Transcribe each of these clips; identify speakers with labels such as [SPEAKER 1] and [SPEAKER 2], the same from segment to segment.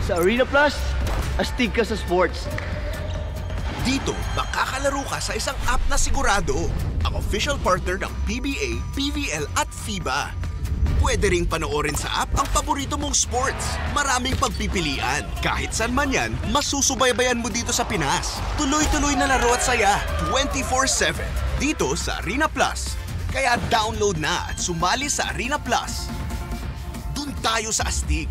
[SPEAKER 1] Sa Arena Plus, astig ka sa sports.
[SPEAKER 2] Dito, makakalaro ka sa isang app na sigurado. Ang official partner ng PBA, PVL at FIBA. Pwede ring panoorin sa app ang paborito mong sports. Maraming pagpipilian. Kahit saan man yan, masusubaybayan mo dito sa Pinas. Tuloy-tuloy na laro at saya, 24/7. Dito sa Arena Plus. Kaya download na at sumali sa Arena Plus. Dun tayo sa astig.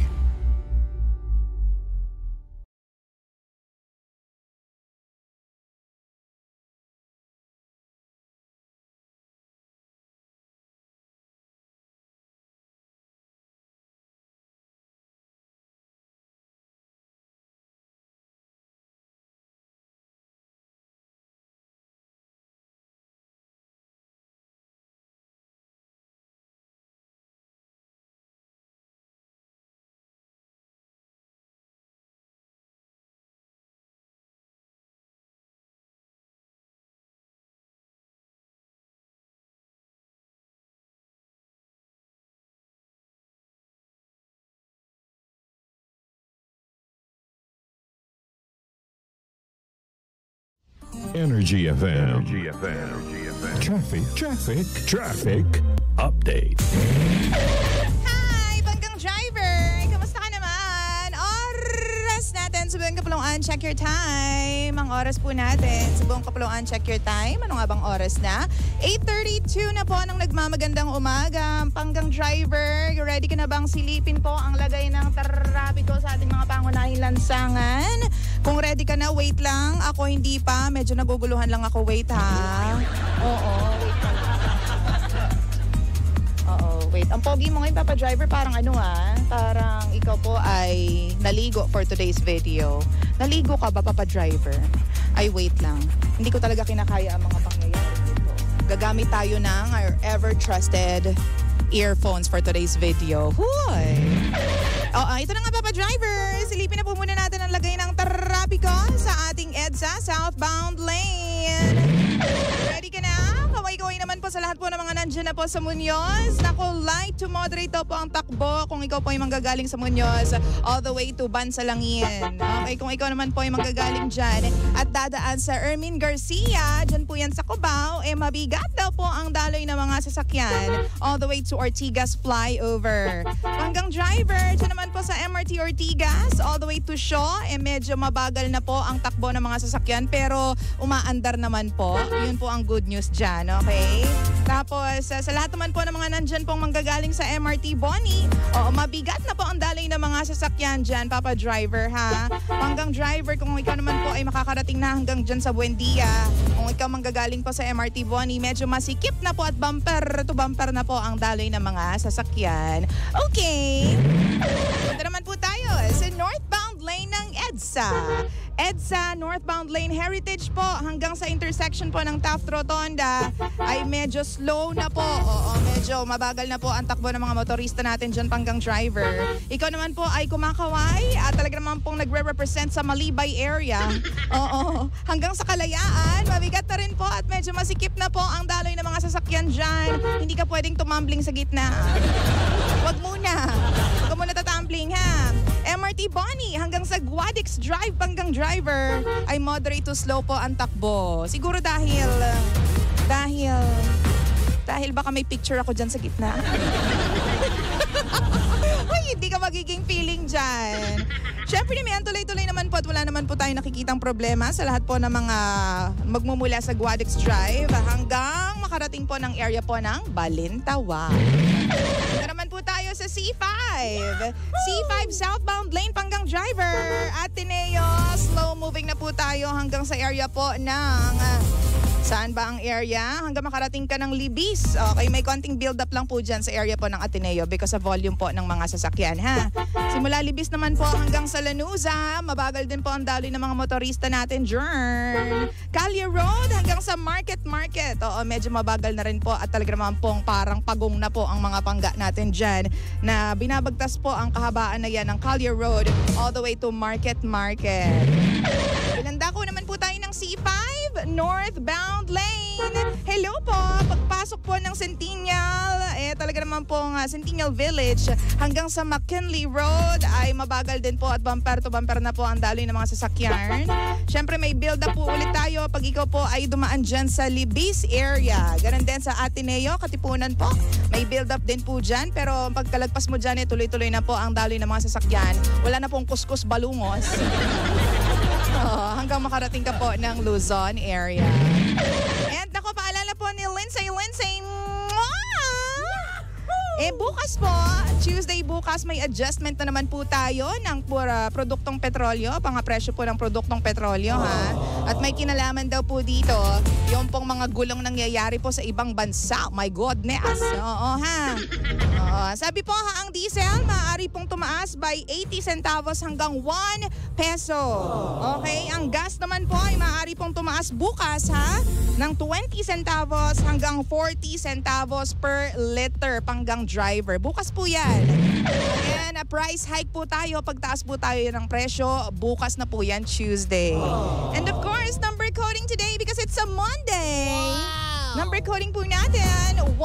[SPEAKER 3] Energy FM. Traffic update.
[SPEAKER 4] Hi, Banggang Driver! Kamusta ka naman? Oras natin sa buong Kapulungan, check your time. Ang oras po natin sa buong Kapulungan, check your time. Ano nga bang oras na? 8:32 na po ng nagmamagandang umaga. Banggang Driver, ready ka na bang silipin po ang lagay ng trapiko sa ating mga pangunahing lansangan? Kung ready ka na, wait lang. Ako hindi pa. Medyo naguguluhan lang ako. Wait ha. Oo, wait lang. Oo, wait. Ang pogi mo ngayon, Papa Driver, parang ano parang ikaw po ay naligo for today's video. Naligo ka ba, Papa Driver? Ay, wait lang. Hindi ko talaga kinakaya ang mga pangyayari dito. Gagamit tayo ng our ever-trusted earphones for today's video. Huy! Ito na nga, Papa Driver. Silipin na po muna natin ang lagay ng trapiko sa ating EDSA southbound lane. Ready ka na? Kaway-kaway naman po sa lahat po ng mga nandyan na po sa Muñoz. Naku, light to moderate po ang takbo kung ikaw po ay manggagaling sa Muñoz all the way to Bansalangin. Okay, kung ikaw naman po ay manggagaling dyan at dadaan sa Ermin Garcia, dyan po yan sa Cubao, mabigat daw po ang daloy ng mga sasakyan all the way to Ortigas flyover. Hanggang Driver, dyan naman po sa MRT Ortigas all the way to Shaw, medyo mabagal na po ang takbo ng mga sasakyan pero umaandar naman po. Yun po ang good news dyan, okay? Tapos, sa lahat naman po ng mga nandyan pong manggagaling sa MRT Boni, mabigat na po ang daloy ng mga sasakyan dyan, Papa Driver, ha? Hanggang Driver, kung ikaw naman po ay makakarating na hanggang dyan sa Buendia, kung ikaw manggagaling po sa MRT Boni, medyo masikip na po at bumper to bumper na po ang daloy ng mga sasakyan. Okay. Punta naman po tayo sa northbound lane ng EDSA. EDSA northbound lane Heritage po hanggang sa intersection po ng Taft Rotonda ay medyo slow na po. Oo, medyo mabagal na po ang takbo ng mga motorista natin dyan, Panggang Driver. Ikaw naman po ay kumakaway at talaga naman pong nagre-represent sa Malibay area. Oo, hanggang sa Kalayaan, mabigat na rin po at medyo masikip na po ang daloy ng mga sasakyan dyan. Hindi ka pwedeng tumambling sa gitna. Huwag muna. Huwag ka muna tatumbling, ha? MRT Boni hanggang sa Guadix Drive, Panggang Driver ay moderate to slow po ang takbo. Siguro dahil baka may picture ako dyan sa gitna. Ay, hindi ka magiging feeling dyan. Siyempre naman, tuloy-tuloy naman po at wala naman po tayong nakikitang problema sa lahat po ng mga magmumula sa Guadix Drive hanggang makarating po ng area po ng Balintawak. Ito naman po tayo sa C5. C5 southbound lane, Panggang Driver. Ateneo, slow moving na po tayo hanggang sa area po ng... Saan ba ang area? Hanggang makarating ka ng Libis. Okay, may konting build-up lang po dyan sa area po ng Ateneo because sa volume po ng mga sasakyan, ha? Simula Libis naman po hanggang sa Lanuza, mabagal din po ang daloy ng mga motorista natin dyan. Calio Road hanggang sa Market. Oo, medyo mabagal na rin po at talaga naman pong parang pagong na po ang mga pangga natin dyan na binabagtas po ang kahabaan na yan ng Calio Road all the way to Market. Ilanda ko naman po tayo ng C5 northbound lane. Hello po. Pagpasok po ng Centennial, talaga naman po ng Centennial Village hanggang sa McKinley Road ay mabagal din po at bumper to bumper na po ang daloy ng mga sasakyan. Syempre may build up po ulit tayo pag ikaw po ay dumaan dyan sa Libis area. Ganon din sa Ateneo, Katipunan po. May build up din po dyan pero pagkalagpas mo dyan tuloy-tuloy na po ang daloy ng mga sasakyan. Wala na pong kuskus balungos. Hanggang makarating ka po ng Luzon area. And ako, paalala po ni Lindsay. Bukas po, Tuesday bukas, may adjustment na naman po tayo ng produktong petrolyo, presyo po ng produktong petrolyo, ha? At may kinalaman daw po dito, yung pong mga gulong nangyayari po sa ibang bansa. My goodness. Oo, ha? Sabi po, ha, ang diesel, maaari pong tumaas by 80 centavos hanggang 1 peso. Okay? Ang gas naman po ay maaari pong tumaas bukas, ha? Ng 20 centavos hanggang 40 centavos per liter panggang driver. Bukas po yan. And price hike po tayo. Pagtaas po tayo ng presyo, bukas na po yan, Tuesday. And of course, number coding today because it's a Monday. Wow. Number coding po natin, 1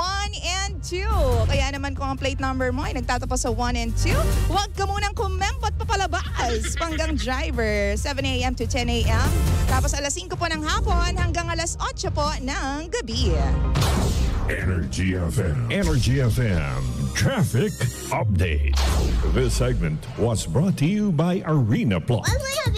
[SPEAKER 4] and 2. Kaya naman kung ang plate number mo ay nagtatapos sa 1 and 2, huwag ka munang kumempot papalabas panggang driver. 7 a.m. to 10 a.m. Tapos alas 5 po ng hapon hanggang alas 8 po ng gabi.
[SPEAKER 3] Energy FM Traffic Update. This segment was brought to you by Arena Plus.
[SPEAKER 5] Well, we have